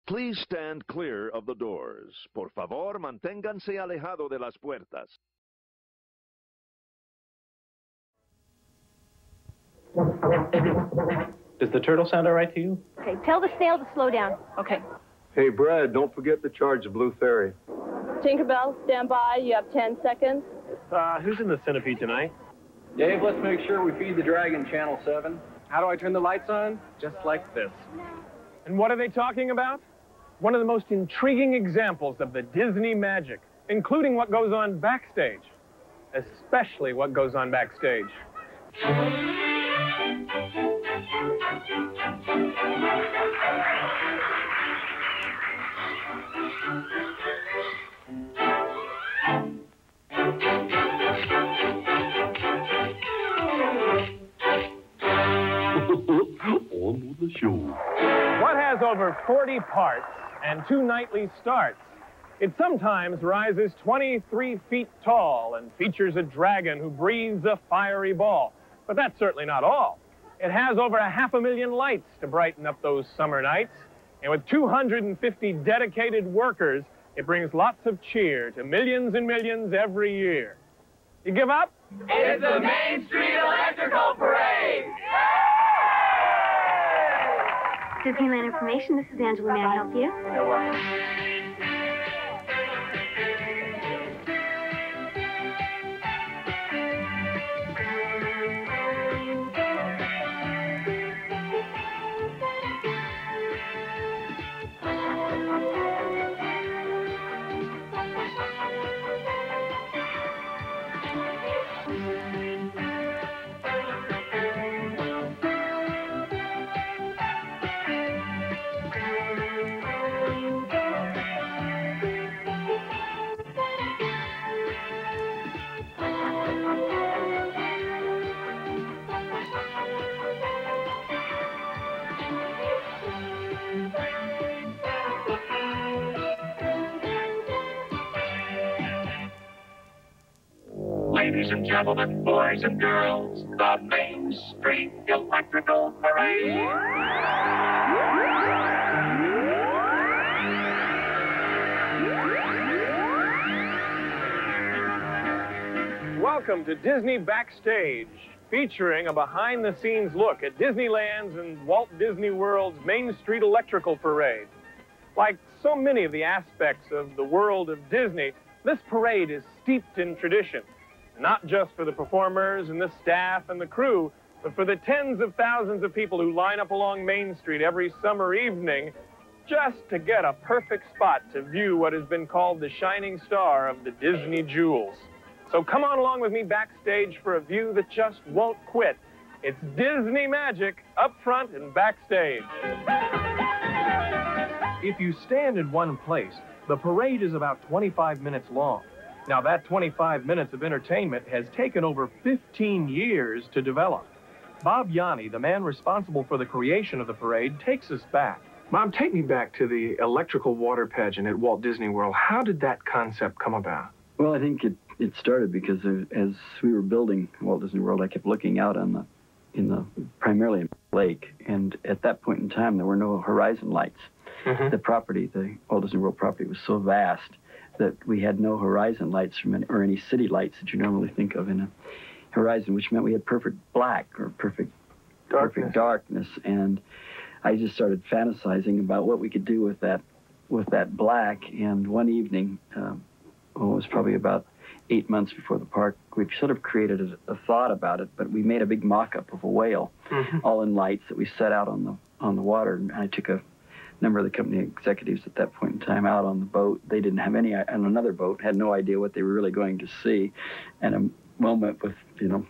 Please stand clear of the doors. Por favor, manténganse alejado de las puertas. Does the turtle sound all right to you? Okay, tell the snail to slow down. Okay. Hey, Brad, don't forget to charge the Blue Fairy. Tinkerbell, stand by. You have 10 seconds. Who's in the centipede tonight? Dave, let's make sure we feed the dragon Channel 7. How do I turn the lights on? Just like this. And what are they talking about? One of the most intriguing examples of the Disney magic, including what goes on backstage. Especially what goes on backstage. On with the show. What has over 40 parts and 2 nightly starts? It sometimes rises 23 feet tall and features a dragon who breathes a fiery ball. But that's certainly not all. It has over 500,000 lights to brighten up those summer nights. And with 250 dedicated workers, it brings lots of cheer to millions and millions every year. You give up? It's the Main Street Electrical Parade! Disneyland Information, this is Angela. May I help you? You're welcome. Ladies and gentlemen, boys and girls, the Main Street Electrical Parade. Welcome to Disney Backstage, featuring a behind-the-scenes look at Disneyland's and Walt Disney World's Main Street Electrical Parade. Like so many of the aspects of the world of Disney, this parade is steeped in tradition. Not just for the performers and the staff and the crew, but for the tens of thousands of people who line up along Main Street every summer evening just to get a perfect spot to view what has been called the shining star of the Disney jewels. So come on along with me backstage for a view that just won't quit. It's Disney magic up front and backstage. If you stand in one place, the parade is about 25 minutes long. Now, that 25 minutes of entertainment has taken over 15 years to develop. Bob Yanni, the man responsible for the creation of the parade, takes us back. Bob, take me back to the electrical water pageant at Walt Disney World. How did that concept come about? Well, I think it started because as we were building Walt Disney World, I kept looking out on primarily in the lake, and at that point in time, there were no horizon lights. Mm-hmm. The property, the Walt Disney World property, was so vast that we had no horizon lights or any city lights that you normally think of in a horizon, which meant we had perfect black or perfect darkness. And I just started fantasizing about what we could do with that black. And one evening, it was probably about 8 months before the park, we sort of created a thought about it, but we made a big mock-up of a whale, mm-hmm. all in lights that we set out on the water. And I took a number of the company executives at that point in time out on the boat. They didn't have any, on another boat, had no idea what they were really going to see. And a moment with,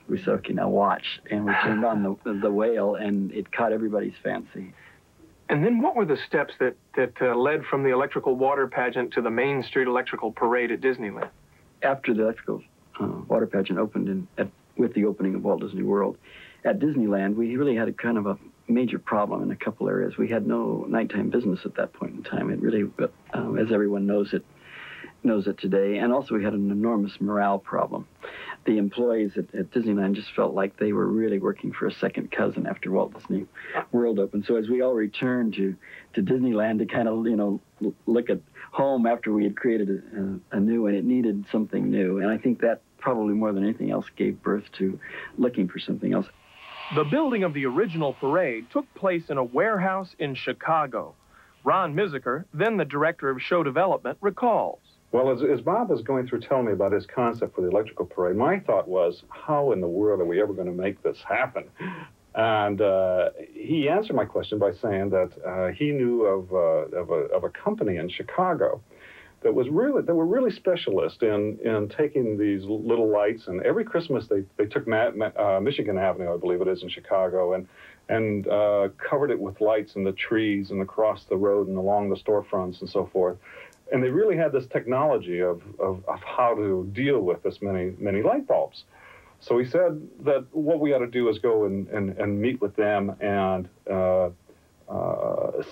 we said, okay, now watch. And we turned on the whale, and it caught everybody's fancy. And then what were the steps that led from the electrical water pageant to the Main Street Electrical Parade at Disneyland? After the electrical water pageant opened with the opening of Walt Disney World, at Disneyland, we really had a kind of a major problem in a couple areas. We had no nighttime business at that point in time. It really, as everyone knows it today, and also we had an enormous morale problem. the employees at Disneyland just felt like they were really working for a second cousin after Walt Disney World opened. So as we all returned to Disneyland to kind of, look at home after we had created a new one, it needed something new. And I think that probably more than anything else gave birth to looking for something else. The building of the original parade took place in a warehouse in Chicago. Ron Miziker, then the director of show development, recalls. Well, as Bob was going through telling me about his concept for the electrical parade, my thought was, how in the world are we ever going to make this happen? And he answered my question by saying that he knew of a company in Chicago that were really specialists in taking these little lights, and every Christmas they took Michigan Avenue, I believe it is, in Chicago, and covered it with lights in the trees and across the road and along the storefronts and so forth. And they really had this technology of how to deal with this many light bulbs. So he said that what we ought to do is go and meet with them and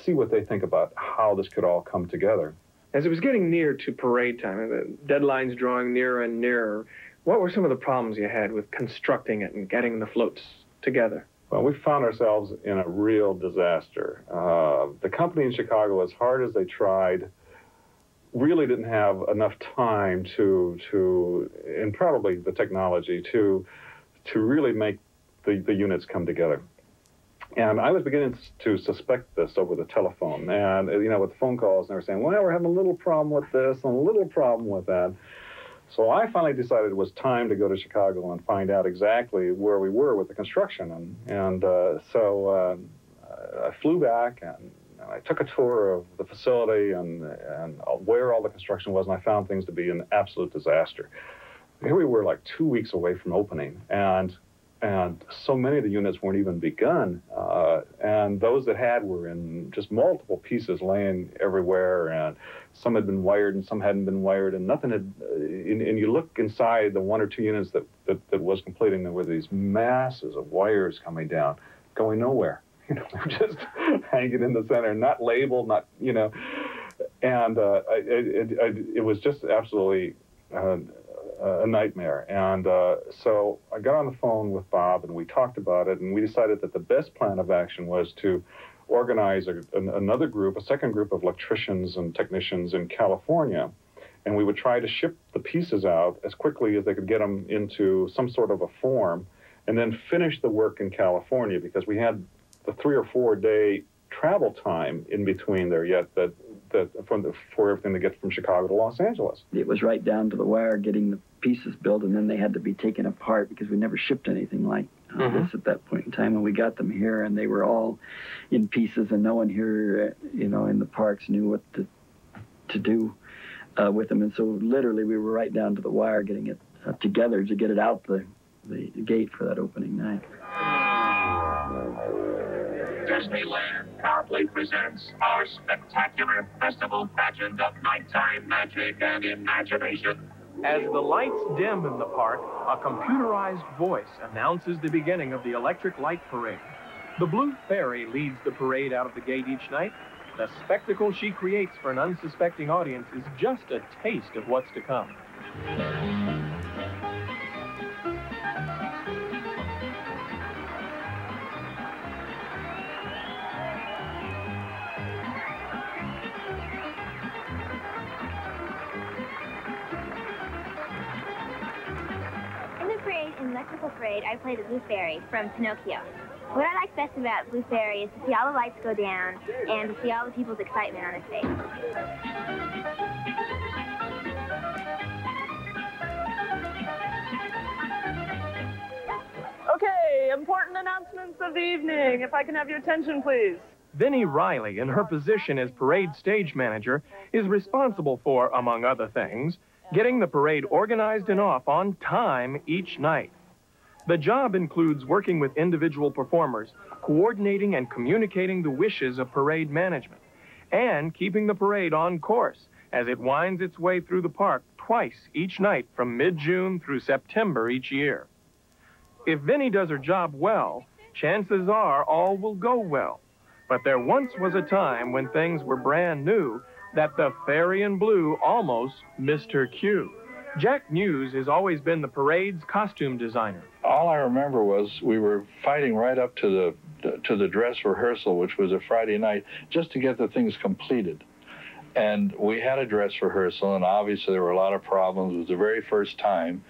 see what they think about how this could all come together. As it was getting near to parade time, and the deadlines drawing nearer and nearer, what were some of the problems you had with constructing it and getting the floats together? Well, we found ourselves in a real disaster. The company in Chicago, as hard as they tried, really didn't have enough time and probably the technology to really make the units come together. And I was beginning to suspect this over the telephone. And, with the phone calls, and they were saying, well, we're having a little problem with this and a little problem with that. So I finally decided it was time to go to Chicago and find out exactly where we were with the construction. So I flew back and I took a tour of the facility and where all the construction was, and I found things to be an absolute disaster. Here we were like 2 weeks away from opening, and so many of the units weren't even begun, and those that had were in just multiple pieces laying everywhere, and some had been wired and some hadn't been wired, and nothing had, and you look inside the 1 or 2 units that was completing, there were these masses of wires coming down, going nowhere. Just hanging in the center, not labeled, and it was just absolutely a nightmare. And so I got on the phone with Bob, and we talked about it, and we decided that the best plan of action was to organize another group, a second group of electricians and technicians in California, and we would try to ship the pieces out as quickly as they could get them into some sort of a form, and then finish the work in California, because we had the 3 or 4 day travel time in between there yet for everything to get from Chicago to Los Angeles. It was right down to the wire getting the pieces built, and then they had to be taken apart because we never shipped anything like this at that point in time. And we got them here, and they were all in pieces, and no one here, in the parks knew what to do with them. And so literally we were right down to the wire getting it together to get it out the gate for that opening night. Disneyland proudly presents our spectacular festival pageant of nighttime magic and imagination. As the lights dim in the park, a computerized voice announces the beginning of the Electric Light Parade. The Blue Fairy leads the parade out of the gate each night. The spectacle she creates for an unsuspecting audience is just a taste of what's to come. Electrical Parade, I play the Blue Fairy from Pinocchio. What I like best about Blue Fairy is to see all the lights go down and to see all the people's excitement on their face. Okay, important announcements of the evening. If I can have your attention, please. Vinnie Riley, in her position as parade stage manager, is responsible for, among other things, getting the parade organized and off on time each night. The job includes working with individual performers, coordinating and communicating the wishes of parade management, and keeping the parade on course as it winds its way through the park twice each night from mid-June through September each year. If Vinnie does her job well, chances are all will go well. But there once was a time when things were brand new that the Fairy in Blue almost missed her cue. Jack News has always been the parade's costume designer. All I remember was we were fighting right up to the dress rehearsal, which was a Friday night, just to get the things completed. And we had a dress rehearsal, and obviously there were a lot of problems. It was the very first time.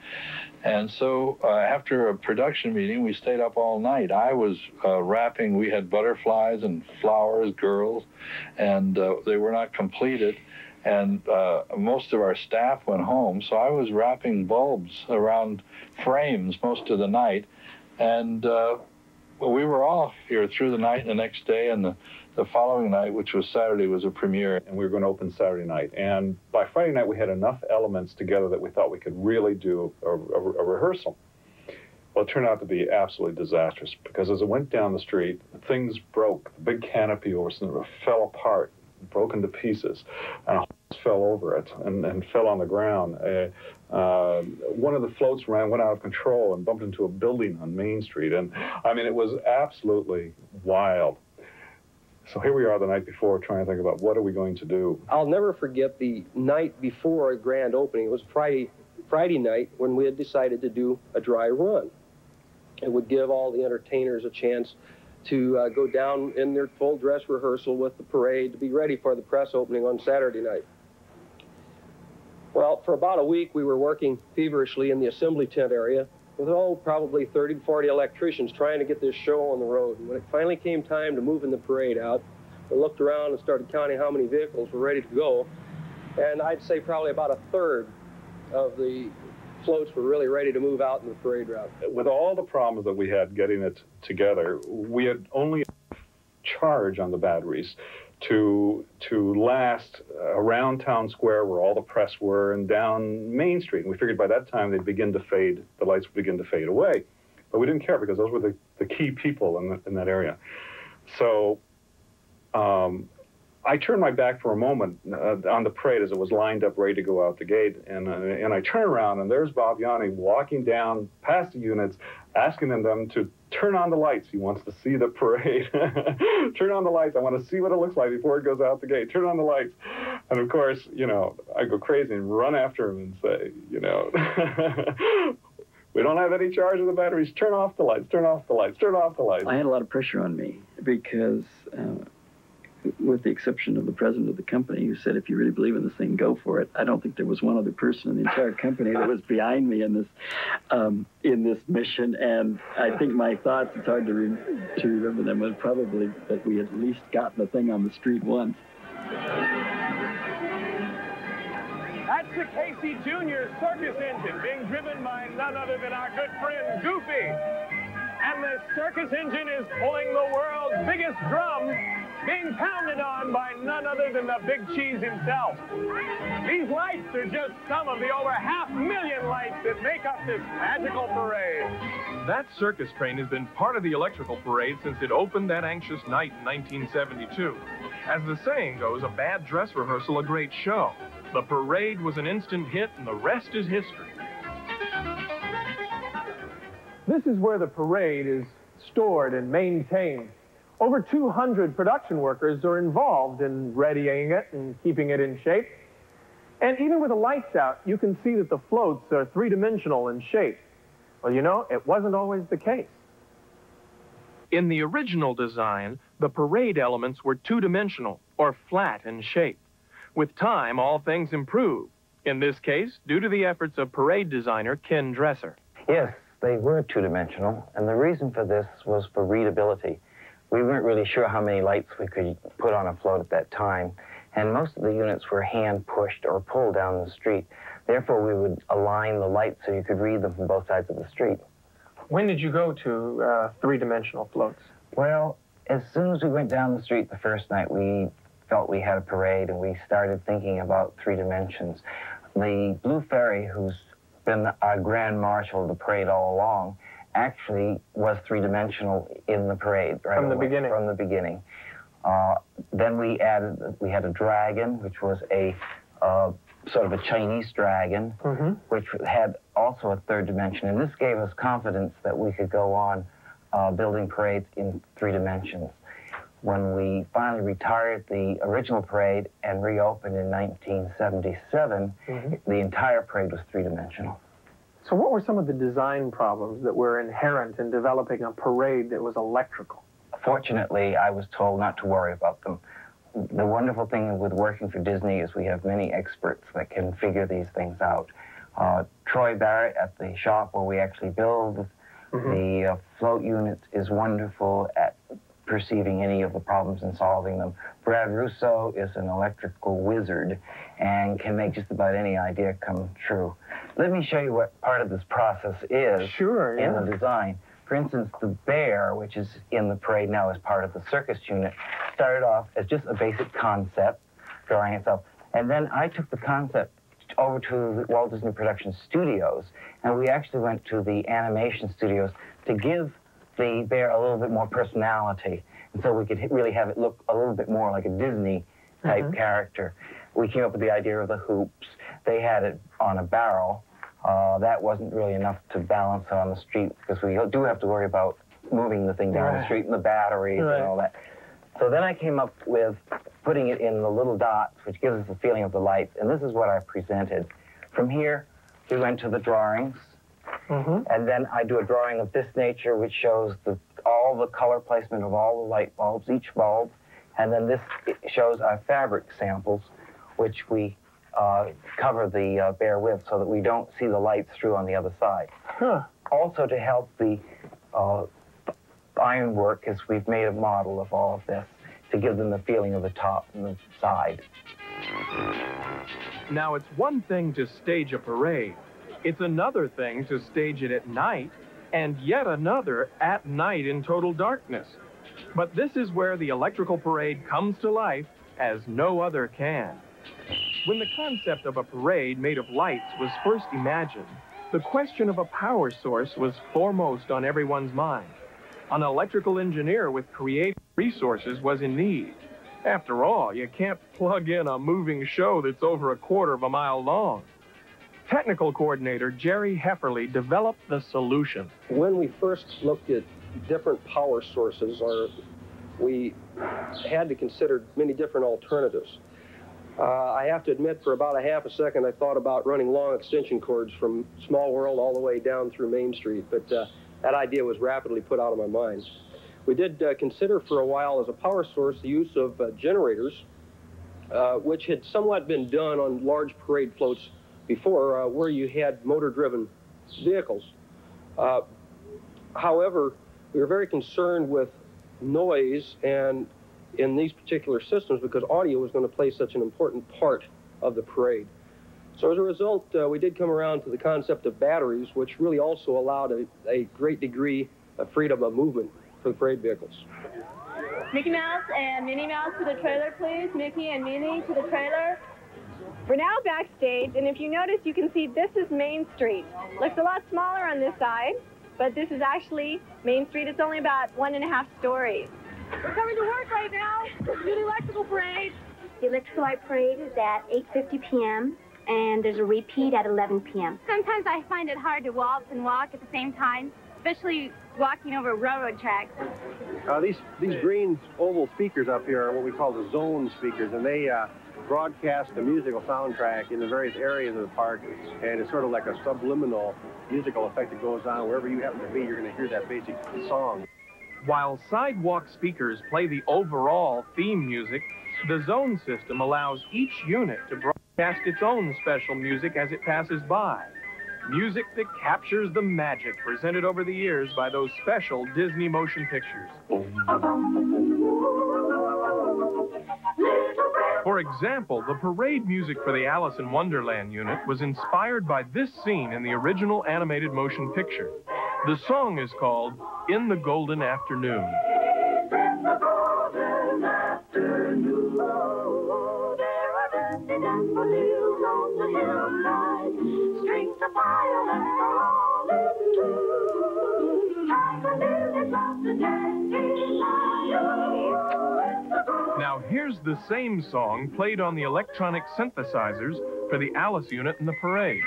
And so after a production meeting, we stayed up all night. I was wrapping. We had butterflies and flowers, girls, and they were not completed. And most of our staff went home, so I was wrapping bulbs around frames most of the night. And we were off here through the night and the next day, and the following night, which was Saturday, was a premiere. And we were going to open Saturday night. And by Friday night, we had enough elements together that we thought we could really do a rehearsal. Well, it turned out to be absolutely disastrous, because as it went down the street, things broke. The big canopy over fell apart, broken to pieces, and a horse fell over it and fell on the ground. One of the floats went out of control and bumped into a building on Main Street. And I mean, it was absolutely wild. So here we are the night before, trying to think about what are we going to do. I'll never forget the night before a grand opening. It was Friday night when we had decided to do a dry run. It would give all the entertainers a chance to go down in their full dress rehearsal with the parade to be ready for the press opening on Saturday night. Well, for about a week, we were working feverishly in the assembly tent area with, probably 30 to 40 electricians trying to get this show on the road. And when it finally came time to moving the parade out, we looked around and started counting how many vehicles were ready to go. And I'd say probably about a third of the floats were really ready to move out in the parade route. With all the problems that we had getting it together, we had only charge on the batteries to last around Town Square, where all the press were, and down Main Street. And we figured by that time they'd begin to fade, the lights would begin to fade away. But we didn't care, because those were the key people in that area. So I turned my back for a moment on the parade as it was lined up ready to go out the gate, and I turn around, and there's Bob Yanni walking down past the units, asking them to turn on the lights. He wants to see the parade. Turn on the lights. I want to see what it looks like before it goes out the gate. Turn on the lights. And of course, you know, I go crazy and run after him and say, you know, we don't have any charge of the batteries. Turn off the lights. Turn off the lights. Turn off the lights. I had a lot of pressure on me because, with the exception of the president of the company, who said, if you really believe in this thing, go for it. I don't think there was one other person in the entire company that was behind me in this mission. And I think my thoughts, it's hard to remember them, was probably that we had at least gotten the thing on the street once. That's the Casey Jr. circus engine being driven by none other than our good friend Goofy. And the circus engine is pulling the world's biggest drum, being pounded on by none other than the Big Cheese himself. These lights are just some of the over 500,000 lights that make up this magical parade. That circus train has been part of the electrical parade since it opened that anxious night in 1972. As the saying goes, a bad dress rehearsal, a great show. The parade was an instant hit, and the rest is history. This is where the parade is stored and maintained. Over 200 production workers are involved in readying it and keeping it in shape. And even with the lights out, you can see that the floats are three-dimensional in shape. Well, you know, it wasn't always the case. In the original design, the parade elements were two-dimensional, or flat in shape. With time, all things improved. In this case, due to the efforts of parade designer Ken Dresser. Yes, they were two-dimensional, and the reason for this was for readability. We weren't really sure how many lights we could put on a float at that time, and most of the units were hand-pushed or pulled down the street. Therefore, we would align the lights so you could read them from both sides of the street. When did you go to three-dimensional floats? Well, as soon as we went down the street the first night, we felt we had a parade, and we started thinking about 3 dimensions. The Blue Fairy, who's been our grand marshal of the parade all along, actually was three-dimensional in the parade. Right From the beginning? From the beginning. Then we had a dragon, which was a sort of a Chinese dragon, which had also a third dimension. And this gave us confidence that we could go on building parades in 3 dimensions. when we finally retired the original parade and reopened in 1977, the entire parade was three-dimensional. So what were some of the design problems that were inherent in developing a parade that was electrical? Fortunately, I was told not to worry about them. The wonderful thing with working for Disney is we have many experts that can figure these things out. Troy Barrett at the shop where we actually build the float units is wonderful at perceiving any of the problems and solving them. Brad Russo is an electrical wizard and can make just about any idea come true. Let me show you what part of this process is in the design. For instance, the bear, which is in the parade now as part of the circus unit, started off as just a basic concept, drawing itself. And then I took the concept over to the Walt Disney Production Studios, and we actually went to the animation studios to give the bear a little bit more personality, and so we could really have it look a little bit more like a Disney-type character. We came up with the idea of the hoops. They had it on a barrel. That wasn't really enough to balance on the street, because we do have to worry about moving the thing down the street and the batteries and all that. So then I came up with putting it in the little dots, which gives us the feeling of the lights, and this is what I presented. From here, we went to the drawings, and then I do a drawing of this nature, which shows all the color placement of all the light bulbs, each bulb, and then this shows our fabric samples, which we cover the bear with so that we don't see the lights through on the other side. Also, to help the ironwork, is we've made a model of all of this to give them the feeling of the top and the side. Now, it's one thing to stage a parade. It's another thing to stage it at night, and yet another at night in total darkness. But this is where the electrical parade comes to life as no other can. When the concept of a parade made of lights was first imagined, the question of a power source was foremost on everyone's mind. An electrical engineer with creative resources was in need. After all, you can't plug in a moving show that's over a quarter of a mile long. Technical coordinator Jerry Hefferly developed the solution. When we first looked at different power sources, we had to consider many different alternatives. I have to admit, for about a half a second, I thought about running long extension cords from Small World all the way down through Main Street, but that idea was rapidly put out of my mind. We did consider for a while as a power source the use of generators, which had somewhat been done on large parade floats before, where you had motor-driven vehicles. However, we were very concerned with noise and in these particular systems because audio was going to play such an important part of the parade. So as a result, we did come around to the concept of batteries, which really also allowed a great degree of freedom of movement for the parade vehicles. Mickey Mouse and Minnie Mouse to the trailer, please. Mickey and Minnie to the trailer. We're now backstage, and if you notice, you can see this is Main Street. Looks a lot smaller on this side, but this is actually Main Street. It's only about 1.5 stories. We're coming to work right now. Let's do the electrical parade. The electrical light parade is at 8:50 p.m. and there's a repeat at 11 p.m. Sometimes I find it hard to waltz and walk at the same time, especially walking over railroad tracks. These green oval speakers up here are what we call the zone speakers, and they broadcast the musical soundtrack in the various areas of the park, and it's sort of like a subliminal musical effect that goes on. Wherever you happen to be, you're going to hear that basic song. While sidewalk speakers play the overall theme music, the zone system allows each unit to broadcast its own special music as it passes by. Music that captures the magic presented over the years by those special Disney motion pictures. For example, the parade music for the Alice in Wonderland unit was inspired by this scene in the original animated motion picture. The song is called In the Golden Afternoon. In the golden afternoon, there are dancing daffodils on the hillside, strings of violets are all in tune, daffodils of the dancing lion. Now here's the same song played on the electronic synthesizers for the Alice unit in the parade.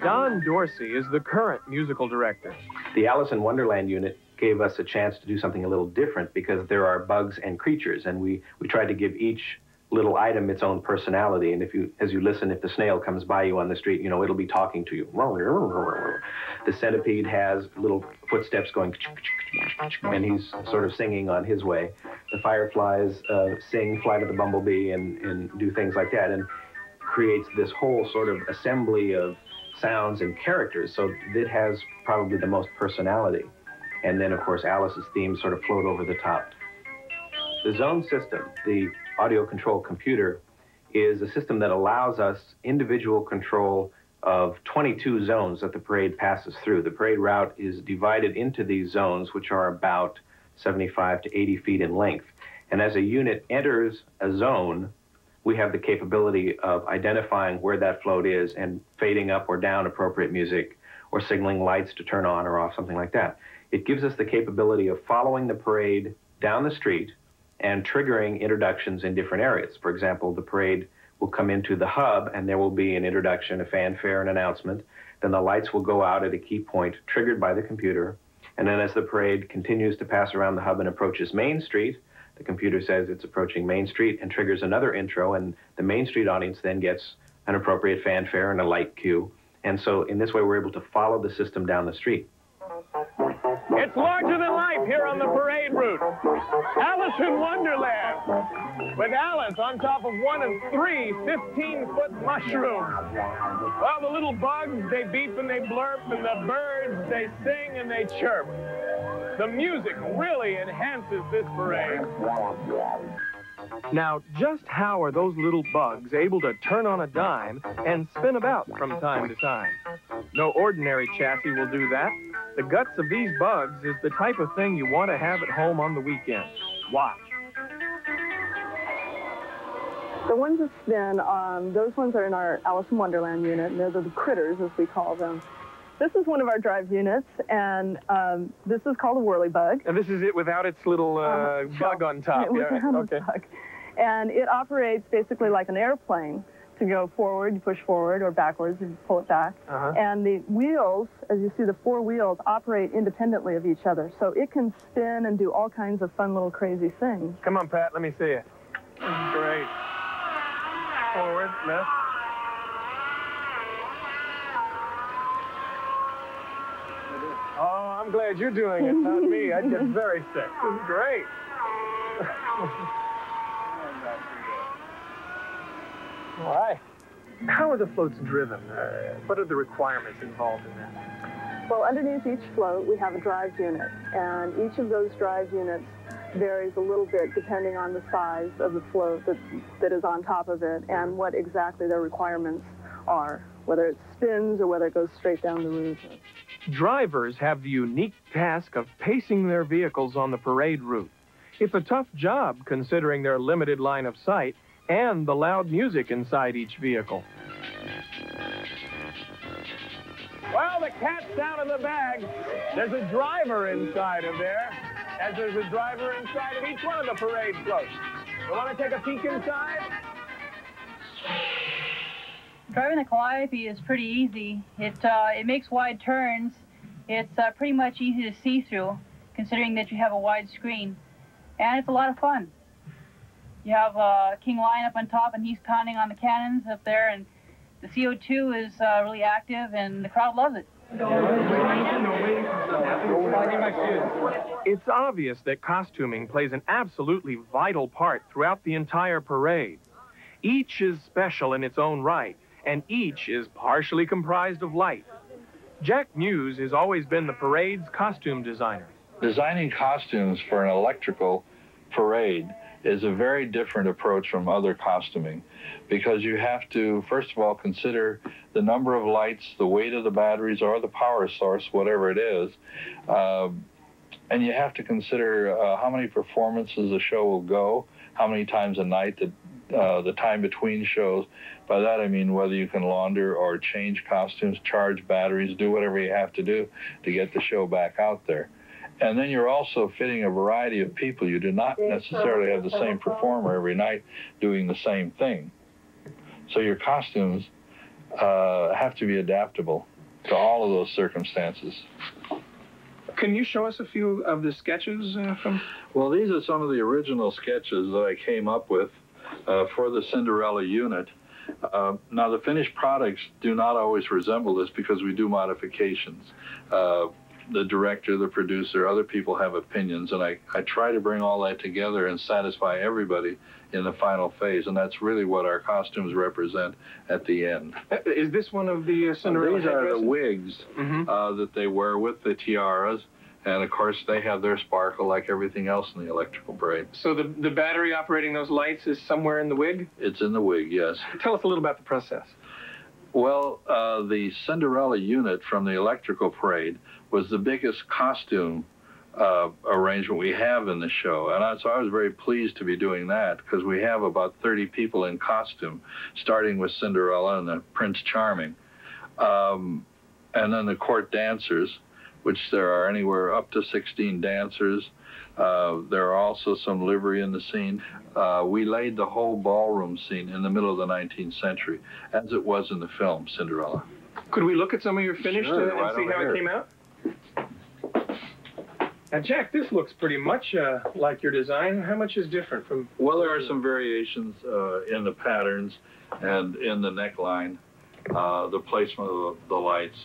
Don Dorsey is the current musical director. The Alice in Wonderland unit gave us a chance to do something a little different because there are bugs and creatures, and we tried to give each little item its own personality. And as you listen, if the snail comes by you on the street, you know, it'll be talking to you. The centipede has little footsteps going, and he's sort of singing on his way. The fireflies sing Flight of the Bumblebee and do things like that, and creates this whole sort of assembly of sounds and characters. So it has probably the most personality. And then, of course, Alice's theme sort of flowed over the top. The zone system, the audio control computer, is a system that allows us individual control of 22 zones that the parade passes through. The parade route is divided into these zones, which are about 75 to 80 feet in length. And as a unit enters a zone, we have the capability of identifying where that float is and fading up or down appropriate music or signaling lights to turn on or off, something like that. It gives us the capability of following the parade down the street and triggering introductions in different areas. For example, the parade will come into the hub and there will be an introduction, a fanfare, an announcement. Then the lights will go out at a key point triggered by the computer. And then as the parade continues to pass around the hub and approaches Main Street, the computer says it's approaching Main Street and triggers another intro, and the Main Street audience then gets an appropriate fanfare and a light cue. And so in this way, we're able to follow the system down the street. It's larger than life here on the parade route. Alice in Wonderland, with Alice on top of one of three 15-foot mushrooms. Well, the little bugs, they beep and they blurp, and the birds, they sing and they chirp. The music really enhances this parade. Now, just how are those little bugs able to turn on a dime and spin about from time to time? No ordinary chassis will do that. The guts of these bugs is the type of thing you want to have at home on the weekend. Watch. The ones that spin, those ones are in our Alice in Wonderland unit, and they're the critters, as we call them. This is one of our drive units, and this is called a whirly bug. And this is it without its little bug on top. Yeah, okay. Bug. And it operates basically like an airplane. To go forward, you push forward, or backwards, you pull it back. And the wheels, as you see, the four wheels operate independently of each other. So it can spin and do all kinds of fun little crazy things. Come on, Pat, let me see it. Great. Forward, left. Oh, I'm glad you're doing it, not me. I'd get very sick. This is great. All right. How are the floats driven? What are the requirements involved in that? Well, underneath each float, we have a drive unit, and each of those drive units varies a little bit depending on the size of the float that is on top of it and what exactly their requirements are, whether it spins or whether it goes straight down the route. Drivers have the unique task of pacing their vehicles on the parade route. It's a tough job considering their limited line of sight and the loud music inside each vehicle. Well, the cat's out of the bag. There's a driver inside of there, as there's a driver inside of each one of the parade floats. You want to take a peek inside? Driving the Calliope is pretty easy. It makes wide turns. It's pretty much easy to see through, considering that you have a wide screen. And it's a lot of fun. You have King Lion up on top, and he's pounding on the cannons up there, and the CO2 is really active, and the crowd loves it. It's obvious that costuming plays an absolutely vital part throughout the entire parade. Each is special in its own right, and each is partially comprised of light. Jack Muse has always been the parade's costume designer. Designing costumes for an electrical parade is a very different approach from other costuming, because you have to, first of all, consider the number of lights, the weight of the batteries or the power source, whatever it is, and you have to consider how many performances the show will go, how many times a night that the time between shows. By that I mean whether you can launder or change costumes, charge batteries, do whatever you have to do to get the show back out there. And then you're also fitting a variety of people. You do not necessarily have the same performer every night doing the same thing. So your costumes have to be adaptable to all of those circumstances. Can you show us a few of the sketches from? Well, these are some of the original sketches that I came up with for the Cinderella unit. Now, the finished products do not always resemble this because we do modifications. The director, the producer, other people have opinions, and I try to bring all that together and satisfy everybody in the final phase, and that's really what our costumes represent at the end. Is this one of the Cinderella These are the wigs that they wear with the tiaras, and of course they have their sparkle like everything else in the electrical parade. So the battery operating those lights is somewhere in the wig? It's in the wig, yes. Tell us a little about the process. Well, the Cinderella unit from the electrical parade was the biggest costume arrangement we have in the show. And so I was very pleased to be doing that because we have about 30 people in costume, starting with Cinderella and the Prince Charming. And then the court dancers, which there are anywhere up to 16 dancers. There are also some livery in the scene. We laid the whole ballroom scene in the middle of the 19th century, as it was in the film Cinderella. Could we look at some of your finished Sure, and right see over how here. it came out? Now, Jack, this looks pretty much like your design. How much is different from? Well, there are some variations in the patterns and in the neckline, the placement of the lights.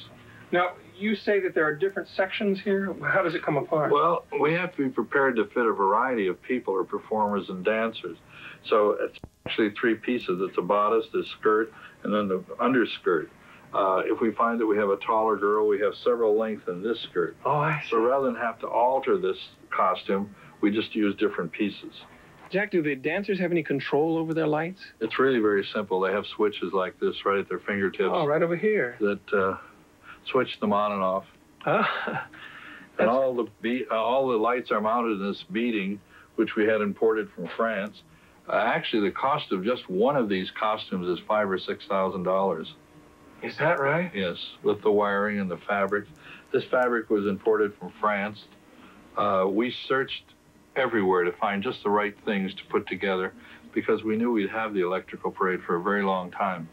Now, you say that there are different sections here. How does it come apart? Well, we have to be prepared to fit a variety of people or performers and dancers. So it's actually three pieces. It's a bodice, the skirt, and then the underskirt. If we find that we have a taller girl, we have several lengths in this skirt. Oh, I see. So rather than have to alter this costume, we just use different pieces. Jack, do the dancers have any control over their lights? It's really very simple. They have switches like this right at their fingertips. Oh, right over here. That switch them on and off. And all the lights are mounted in this beading, which we had imported from France. Actually, the cost of just one of these costumes is $5,000 or $6,000. Is that right? Yes, with the wiring and the fabric. This fabric was imported from France. We searched everywhere to find just the right things to put together because we knew we'd have the electrical parade for a very long time.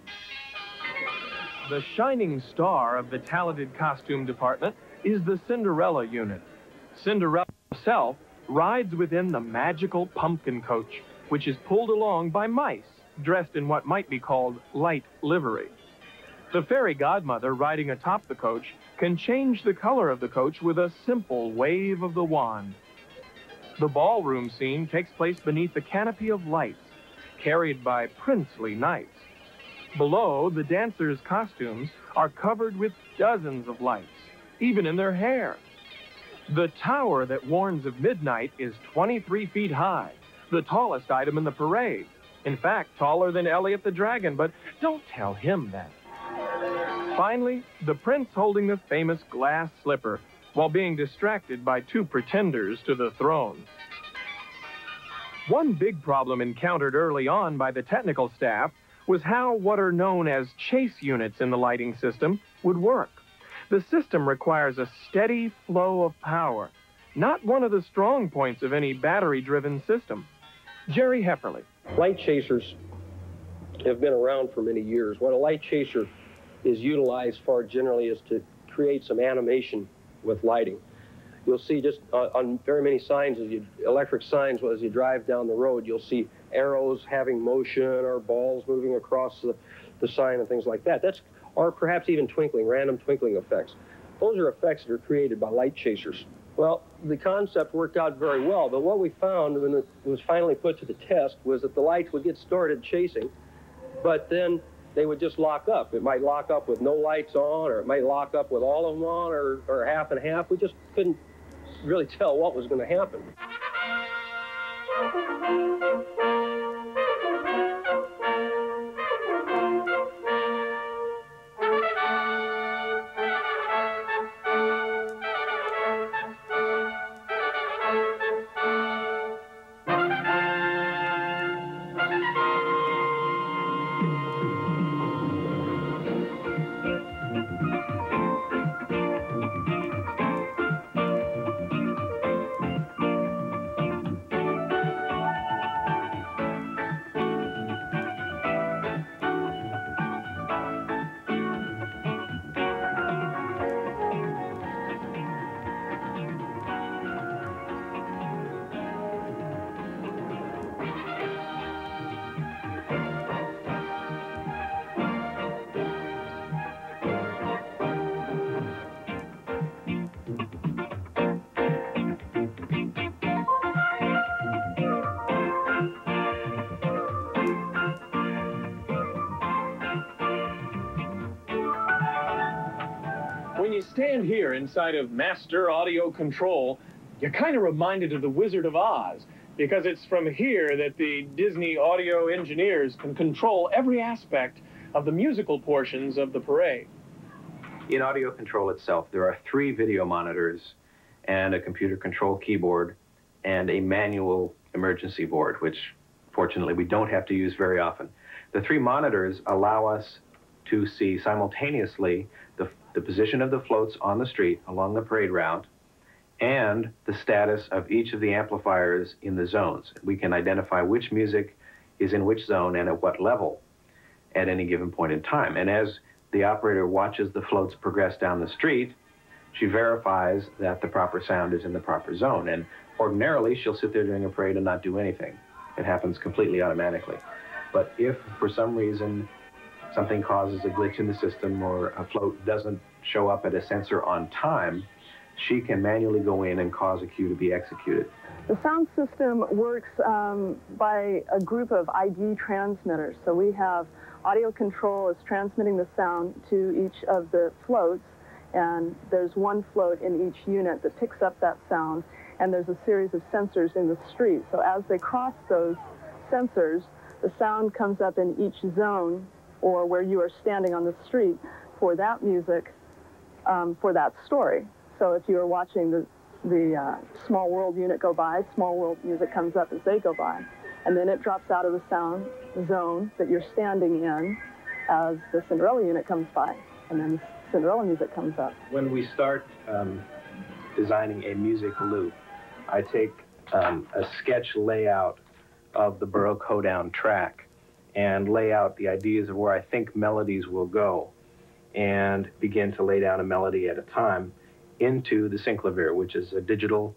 The shining star of the talented costume department is the Cinderella unit. Cinderella herself rides within the magical pumpkin coach, which is pulled along by mice dressed in what might be called light livery. The fairy godmother riding atop the coach can change the color of the coach with a simple wave of the wand. The ballroom scene takes place beneath the canopy of lights, carried by princely knights. Below, the dancers' costumes are covered with dozens of lights, even in their hair. The tower that warns of midnight is 23 feet high, the tallest item in the parade. In fact, taller than Elliot the Dragon, but don't tell him that. Finally, the prince holding the famous glass slipper while being distracted by two pretenders to the throne. One big problem encountered early on by the technical staff was how what are known as chase units in the lighting system would work. The system requires a steady flow of power, not one of the strong points of any battery-driven system. Jerry Hefferly. Light chasers have been around for many years. What a light chaser is utilized for generally is to create some animation with lighting. You'll see just on very many signs, electric signs, as you drive down the road, you'll see arrows having motion or balls moving across the sign and things like that. Or perhaps even twinkling, random twinkling effects. Those are effects that are created by light chasers. Well, the concept worked out very well, but what we found when it was finally put to the test was that the lights would get started chasing, but then they would just lock up. It might lock up with no lights on, or it might lock up with all of them on, or half and half. We just couldn't really tell what was going to happen. stand here inside of Master Audio Control, you're kind of reminded of the Wizard of Oz, because it's from here that the Disney audio engineers can control every aspect of the musical portions of the parade. In audio control itself, there are 3 video monitors and a computer control keyboard and a manual emergency board, which fortunately we don't have to use very often. The 3 monitors allow us to see simultaneously the position of the floats on the street along the parade route and the status of each of the amplifiers in the zones. We can identify which music is in which zone and at what level at any given point in time. And as the operator watches the floats progress down the street, she verifies that the proper sound is in the proper zone. And ordinarily, she'll sit there during a parade and not do anything. It happens completely automatically. But if, for some reason, something causes a glitch in the system or a float doesn't show up at a sensor on time, she can manually go in and cause a cue to be executed. The sound system works by a group of ID transmitters. So we have audio control is transmitting the sound to each of the floats, and there's one float in each unit that picks up that sound, and there's a series of sensors in the street. So as they cross those sensors, the sound comes up in each zone or where you are standing on the street for that music, for that story. So if you are watching the Small World unit go by, Small World music comes up as they go by. And then it drops out of the sound zone that you're standing in as the Cinderella unit comes by. And then Cinderella music comes up. When we start designing a music loop, I take a sketch layout of the Baroque hoedown track and lay out the ideas of where I think melodies will go and begin to lay down a melody at a time into the synclavier, which is a digital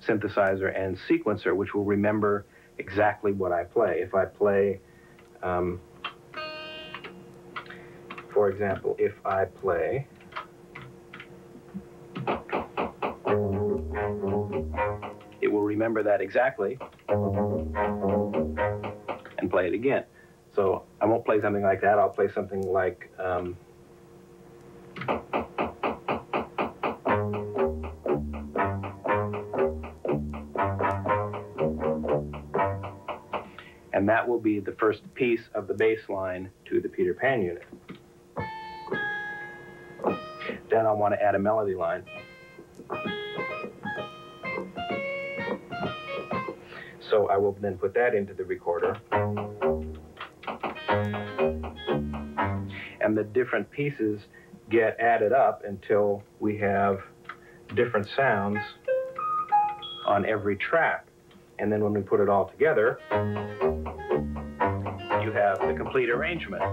synthesizer and sequencer, which will remember exactly what I play. If I play, for example, if I play it will remember that exactly and play it again. So I won't play something like that. I'll play something like and that will be the first piece of the bass line to the Peter Pan unit. Then I'll want to add a melody line. So I will then put that into the recorder. And the different pieces get added up until we have different sounds on every track. And then when we put it all together, you have the complete arrangement.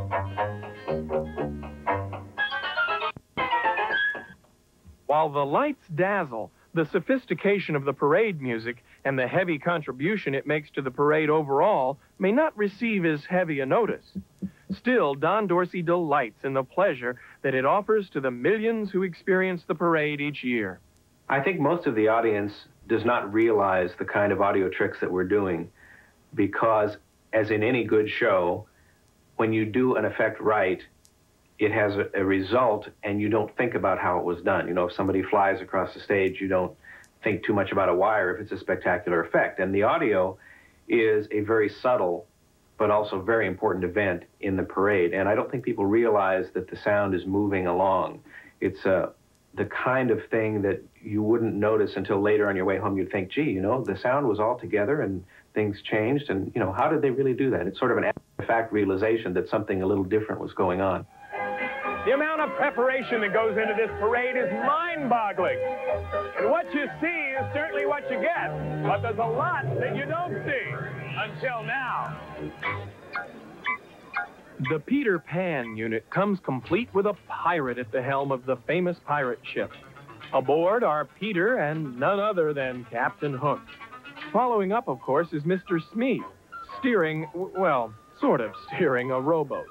While the lights dazzle, the sophistication of the parade music and the heavy contribution it makes to the parade overall may not receive as heavy a notice. Still, Don Dorsey delights in the pleasure that it offers to the millions who experience the parade each year. I think most of the audience does not realize the kind of audio tricks that we're doing because, as in any good show, when you do an effect right, it has a result and you don't think about how it was done. You know, if somebody flies across the stage, you don't think too much about a wire if it's a spectacular effect. And the audio is a very subtle but also very important event in the parade. And I don't think people realize that the sound is moving along. It's the kind of thing that you wouldn't notice until later on your way home. You'd think, gee, you know, the sound was all together and things changed. And, you know, how did they really do that? It's sort of an after-the-fact realization that something a little different was going on. The amount of preparation that goes into this parade is mind-boggling. And what you see is certainly what you get, but there's a lot that you don't see until now. The Peter Pan unit comes complete with a pirate at the helm of the famous pirate ship. Aboard are Peter and none other than Captain Hook. Following up, of course, is Mr. Smee, steering, well, sort of steering a rowboat.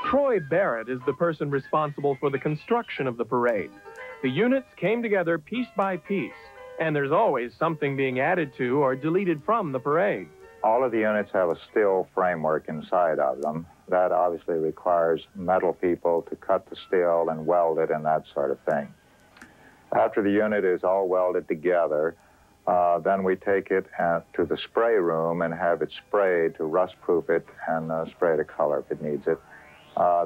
Troy Barrett is the person responsible for the construction of the parade. The units came together piece by piece, and there's always something being added to or deleted from the parade. All of the units have a steel framework inside of them. That obviously requires metal people to cut the steel and weld it and that sort of thing. After the unit is all welded together, then we take it to the spray room and have it sprayed to rust-proof it and spray the color if it needs it.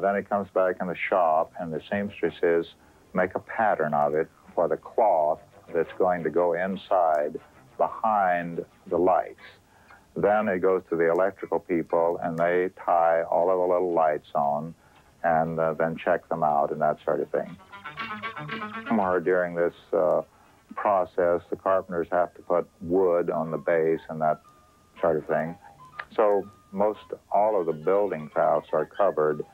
Then it comes back in the shop, and the seamstresses make a pattern of it for the cloth that's going to go inside behind the lights. Then it goes to the electrical people, and they tie all of the little lights on and then check them out and that sort of thing. Or during this process, the carpenters have to put wood on the base and that sort of thing. So most all of the building crafts are covered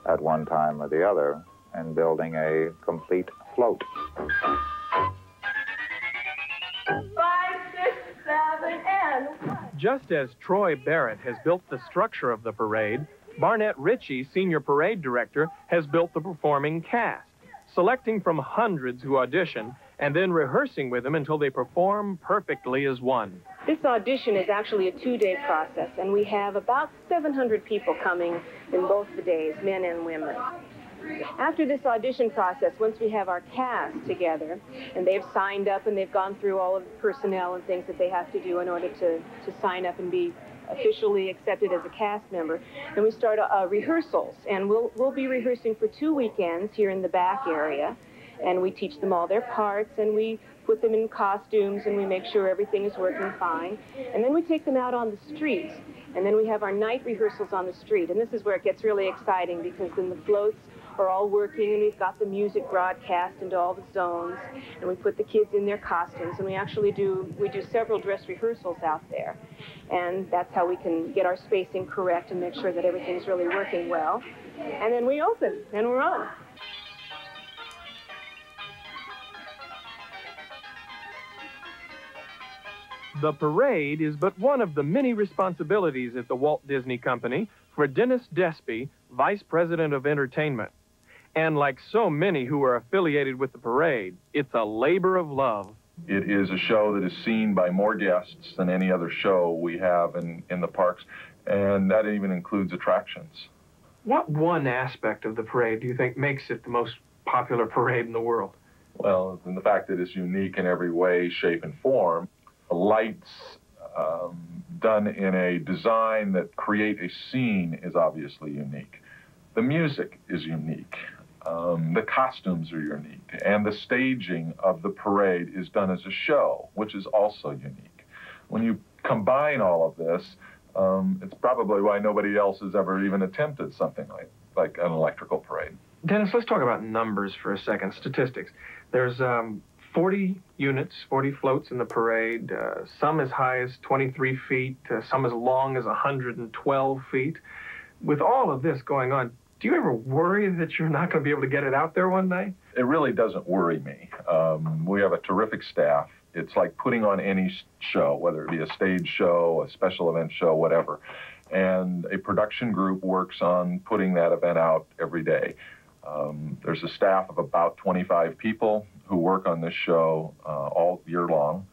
at one time or the other in building a complete float. 5, 6, 7, and 1. Just as Troy Barrett has built the structure of the parade, Barnett Ritchie, Senior Parade Director, has built the performing cast, selecting from hundreds who audition and then rehearsing with them until they perform perfectly as one. This audition is actually a 2-day process, and we have about 700 people coming in both the days, men and women. After this audition process, once we have our cast together, and they've signed up and they've gone through all of the personnel and things that they have to do in order to sign up and be officially accepted as a cast member, then we start rehearsals, and we'll be rehearsing for 2 weekends here in the back area, and we teach them all their parts, and we put them in costumes, and we make sure everything is working fine, and then we take them out on the street, and then we have our night rehearsals on the street, and this is where it gets really exciting, because then the floats are all working, and we've got the music broadcast into all the zones, and we put the kids in their costumes, and we do several dress rehearsals out there, and that's how we can get our spacing correct and make sure that everything's really working well. And then we open, and we're on. The parade is but one of the many responsibilities at the Walt Disney Company for Dennis Despy, Vice President of Entertainment. And like so many who are affiliated with the parade, it's a labor of love. It is a show that is seen by more guests than any other show we have in the parks, and that even includes attractions. What one aspect of the parade do you think makes it the most popular parade in the world? Well, and the fact that it's unique in every way, shape, and form. The lights done in a design that create a scene is obviously unique. The music is unique. The costumes are unique. And the staging of the parade is done as a show, which is also unique. When you combine all of this, it's probably why nobody else has ever even attempted something like an electrical parade. Dennis, let's talk about numbers for a second, statistics. There's 40 units, 40 floats in the parade, some as high as 23 feet, some as long as 112 feet. With all of this going on, do you ever worry that you're not going to be able to get it out there one day? It really doesn't worry me. We have a terrific staff. It's like putting on any show, whether it be a stage show, a special event show, whatever. And a production group works on putting that event out every day. There's a staff of about 25 people who work on this show all year long,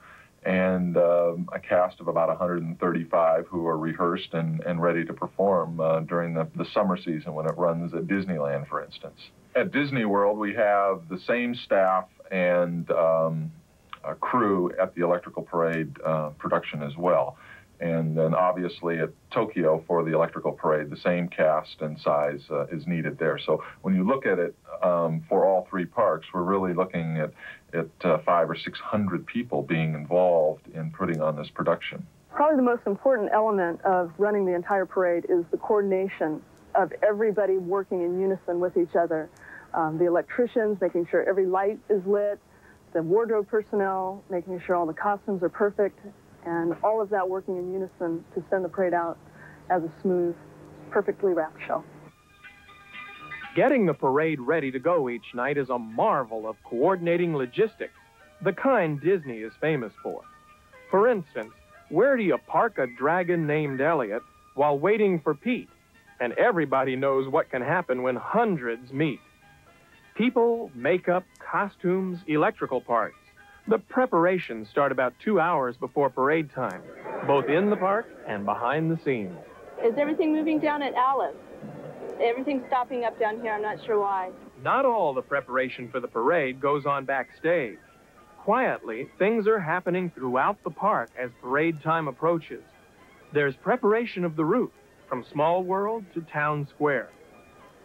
and a cast of about 135 who are rehearsed and ready to perform during the summer season when it runs at Disneyland, for instance. At Disney World, we have the same staff and a crew at the Electrical Parade production as well. And then obviously at Tokyo for the Electrical Parade, the same cast and size is needed there. So when you look at it for all three parks, we're really looking at 500 or 600 people being involved in putting on this production. Probably the most important element of running the entire parade is the coordination of everybody working in unison with each other. The electricians, making sure every light is lit, the wardrobe personnel, making sure all the costumes are perfect, and all of that working in unison to send the parade out as a smooth, perfectly wrapped show. Getting the parade ready to go each night is a marvel of coordinating logistics, the kind Disney is famous for. For instance, where do you park a dragon named Elliot while waiting for Pete? And everybody knows what can happen when hundreds meet. People, makeup, costumes, electrical parts. The preparations start about 2 hours before parade time, both in the park and behind the scenes. Is everything moving down at Alice? Everything's stopping up down here. I'm not sure why. Not all the preparation for the parade goes on backstage. Quietly, things are happening throughout the park as parade time approaches. There's preparation of the route from Small World to Town Square.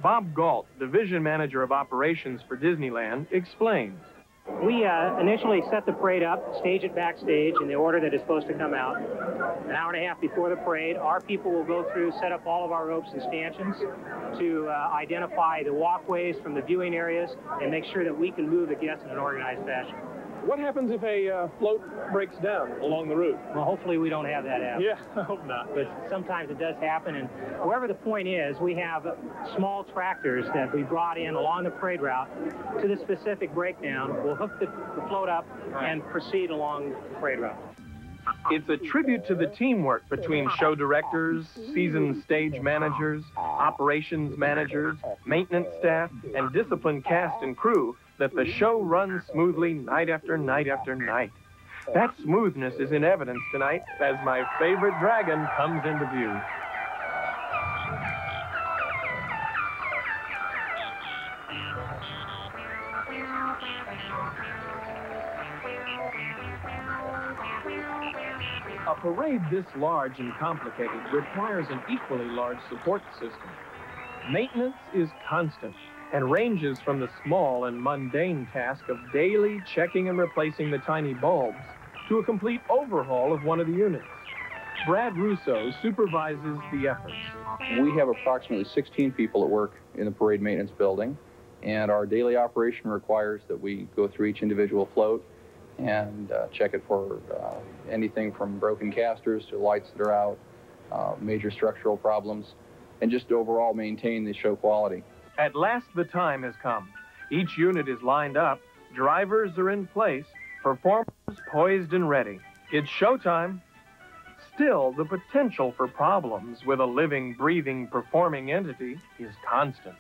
Bob Galt, Division Manager of Operations for Disneyland, explains. We initially set the parade up, stage it backstage in the order that it's supposed to come out. An hour and a half before the parade, our people will go through, set up all of our ropes and stanchions to identify the walkways from the viewing areas and make sure that we can move the guests in an organized fashion. What happens if a float breaks down along the route? Well, hopefully we don't have that happen. Yeah, I hope not. But sometimes it does happen, and wherever the point is, we have small tractors that we brought in along the parade route to the specific breakdown. We'll hook the float up and proceed along the parade route. It's a tribute to the teamwork between show directors, seasoned stage managers, operations managers, maintenance staff, and disciplined cast and crew that the show runs smoothly night after night after night. That smoothness is in evidence tonight as my favorite dragon comes into view. A parade this large and complicated requires an equally large support system. Maintenance is constant and ranges from the small and mundane task of daily checking and replacing the tiny bulbs to a complete overhaul of one of the units. Brad Russo supervises the efforts. We have approximately 16 people that work in the parade maintenance building, and our daily operation requires that we go through each individual float and check it for anything from broken casters to lights that are out, major structural problems, and just overall maintain the show quality. At last the time has come. Each unit is lined up, drivers are in place, performers poised and ready. It's showtime. Still, the potential for problems with a living, breathing, performing entity is constant.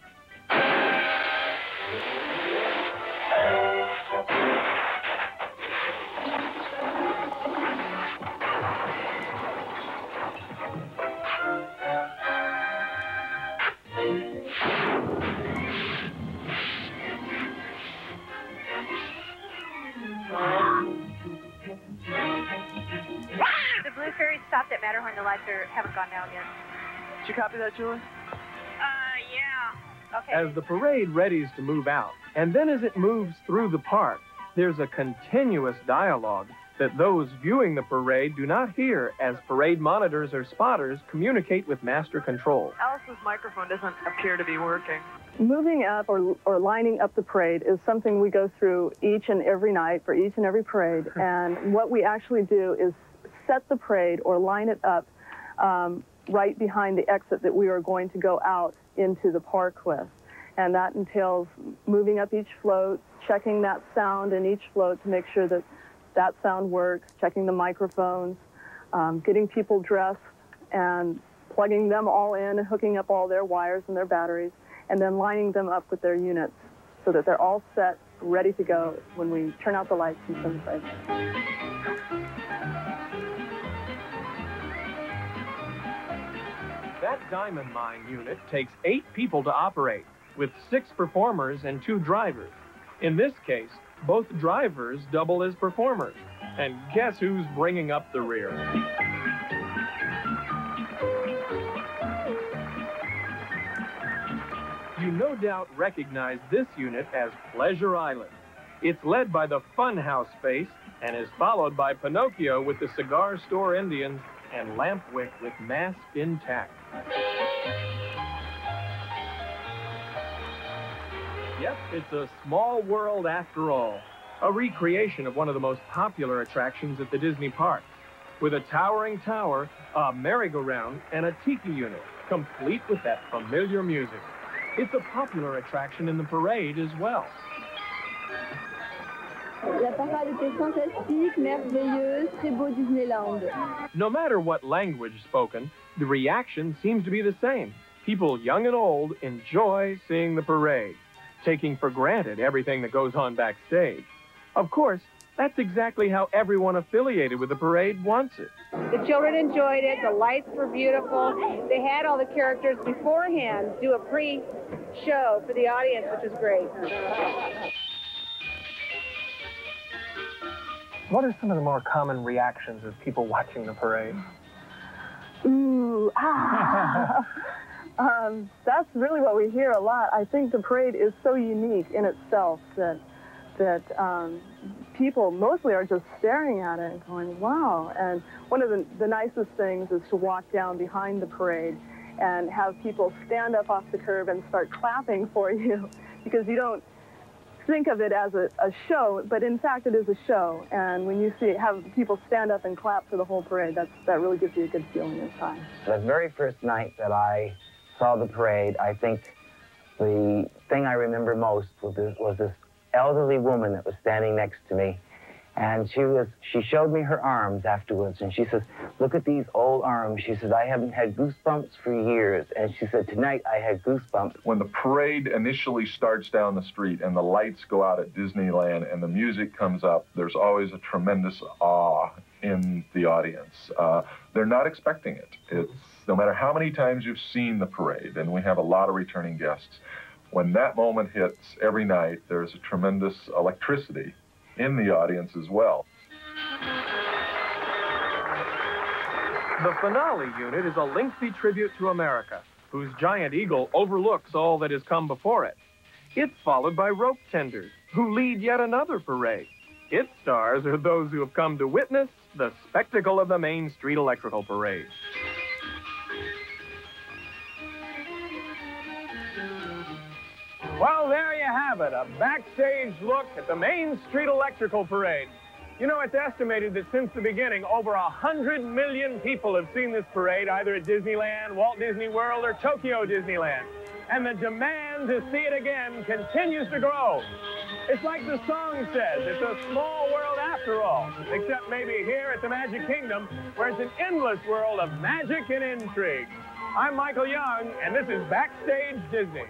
Stopped at Matterhorn. The lights haven't gone down yet. Did you copy that, Julie? Yeah. Okay. As the parade readies to move out, and then as it moves through the park, there's a continuous dialogue that those viewing the parade do not hear as parade monitors or spotters communicate with master control. Alice's microphone doesn't appear to be working. Moving up or lining up the parade is something we go through each and every night for each and every parade. And what we actually do is set the parade or line it up right behind the exit that we are going to go out into the park with. And that entails moving up each float, checking that sound in each float to make sure that that sound works, checking the microphones, getting people dressed and plugging them all in, hooking up all their wires and their batteries, and then lining them up with their units so that they're all set, ready to go when we turn out the lights and send the parade. That diamond mine unit takes 8 people to operate, with 6 performers and 2 drivers. In this case, both drivers double as performers. And guess who's bringing up the rear? You no doubt recognize this unit as Pleasure Island. It's led by the Funhouse Face and is followed by Pinocchio with the Cigar Store Indians and Lampwick with mask intact. Yep, it's a small world after all. A recreation of one of the most popular attractions at the Disney parks, with a towering tower, a merry-go-round, and a tiki unit, complete with that familiar music. It's a popular attraction in the parade as well. La parade était fantastique, merveilleuse, très beau Disneyland. No matter what language spoken, the reaction seems to be the same. People young and old enjoy seeing the parade, taking for granted everything that goes on backstage. Of course, That's exactly how everyone affiliated with the parade wants it. The children enjoyed it. The lights were beautiful. They had all the characters beforehand do a pre-show for the audience, which is great. What are some of the more common reactions of people watching the parade? Ooh, that's really what we hear a lot. I think the parade is so unique in itself that people mostly are just staring at it and going, wow. And one of the nicest things is to walk down behind the parade and have people stand up off the curb and start clapping for you, because you don't think of it as a show, but in fact it is a show. And when you have people stand up and clap for the whole parade, that really gives you a good feeling inside. The very first night that I saw the parade, I think the thing I remember most was this elderly woman that was standing next to me, and she showed me her arms afterwards, and she says, look at these old arms. She said, I haven't had goosebumps for years, and she said, tonight I had goosebumps. When the parade initially starts down the street and the lights go out at Disneyland and the music comes up, there's always a tremendous awe in the audience. They're not expecting it. It's no matter how many times you've seen the parade, and we have a lot of returning guests, when that moment hits every night, there's a tremendous electricity in the audience as well. The finale unit is a lengthy tribute to America, whose giant eagle overlooks all that has come before it. It's followed by rope tenders, who lead yet another parade. Its stars are those who have come to witness the spectacle of the Main Street Electrical Parade. Well, there you have it, a backstage look at the Main Street Electrical Parade. You know, it's estimated that since the beginning, over 100 million people have seen this parade, either at Disneyland, Walt Disney World, or Tokyo Disneyland. And the demand to see it again continues to grow. It's like the song says, it's a small world after all, except maybe here at the Magic Kingdom, where it's an endless world of magic and intrigue. I'm Michael Young, and this is Backstage Disney.